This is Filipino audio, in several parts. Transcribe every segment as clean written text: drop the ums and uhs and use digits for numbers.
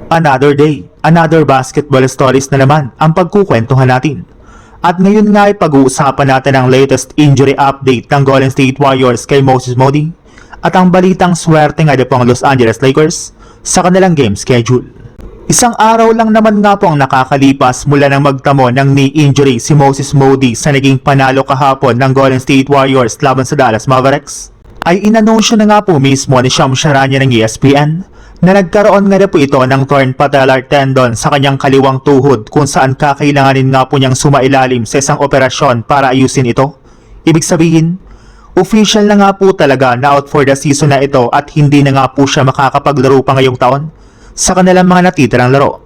Another day, another basketball stories na naman ang pagkukwentuhan natin. At ngayon nga ay pag-uusapan natin ang latest injury update ng Golden State Warriors kay Moses Moody at ang balitang swerte nga po ang Los Angeles Lakers sa kanilang game schedule. Isang araw lang naman nga po ang nakakalipas mula nang magtamo ng knee injury si Moses Moody sa naging panalo kahapon ng Golden State Warriors laban sa Dallas Mavericks. Ay inanunsyo na nga po mismo ni Shams Charania ng ESPN na nagkaroon nga na po ito ng torn patellar tendon sa kanyang kaliwang tuhod kung saan kakailanganin nga po niyang sumailalim sa isang operasyon para ayusin ito. Ibig sabihin, official na nga po talaga na out for the season na ito at hindi na nga po siya makakapaglaro pa ngayong taon sa kanilang mga natitirang laro.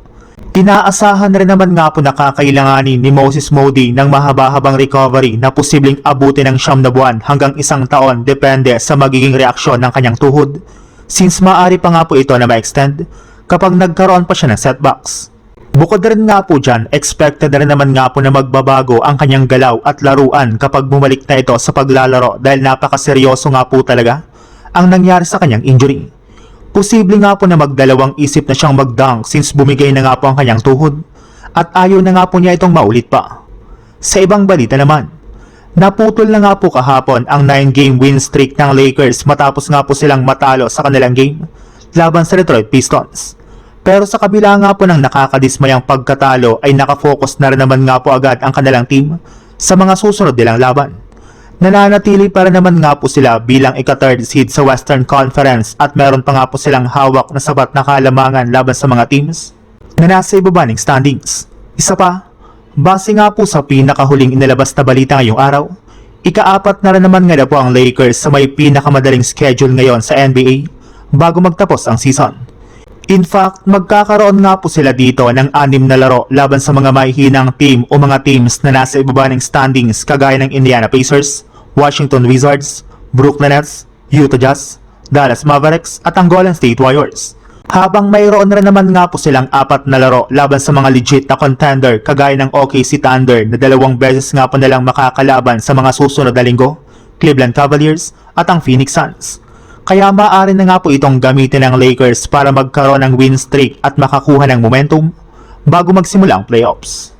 Inaasahan rin naman nga po na kakailanganin ni Moses Moody ng mahaba-habang recovery na posibleng abutin ng 9 na buwan hanggang 1 taon depende sa magiging reaksyon ng kanyang tuhod. Since maaari pa nga po ito na ma-extend kapag nagkaroon pa siya ng setbacks. Bukod rin nga po dyan, expected rin naman nga po na magbabago ang kanyang galaw at laruan kapag bumalik na ito sa paglalaro dahil napakaseryoso nga po talaga ang nangyari sa kanyang injury. Posible nga po na magdalawang isip na siyang mag-dunk since bumigay na nga po ang kanyang tuhod at ayaw na nga po niya itong maulit pa. Sa ibang balita naman, naputol na nga po kahapon ang 9-game win streak ng Lakers matapos nga po silang matalo sa kanilang game laban sa Detroit Pistons. Pero sa kabila nga po ng nakakadismayang pagkatalo ay nakafocus na rin naman nga po agad ang kanilang team sa mga susunod nilang laban. Nananatili pa rin naman nga po sila bilang ika-third seed sa Western Conference at meron pa nga po silang hawak na sapat na kalamangan laban sa mga teams na nasa ibaba ng standings. Isa pa, base nga po sa pinakahuling inilabas na balita ngayong araw, ika-4 na rin naman nga po ang Lakers sa may pinakamadaling schedule ngayon sa NBA bago magtapos ang season. In fact, magkakaroon nga po sila dito ng 6 na laro laban sa mga mahihinang team o mga teams na nasa ibaba ng standings kagaya ng Indiana Pacers, Washington Wizards, Brooklyn Nets, Utah Jazz, Dallas Mavericks at ang Golden State Warriors. Habang mayroon rin naman nga po silang 4 na laro laban sa mga legit na contender kagaya ng OKC Thunder na 2 beses nga po nilang makakalaban sa mga susunod na linggo, Cleveland Cavaliers at ang Phoenix Suns. Kaya maaari na nga po itong gamitin ng Lakers para magkaroon ng win streak at makakuha ng momentum bago magsimula ang playoffs.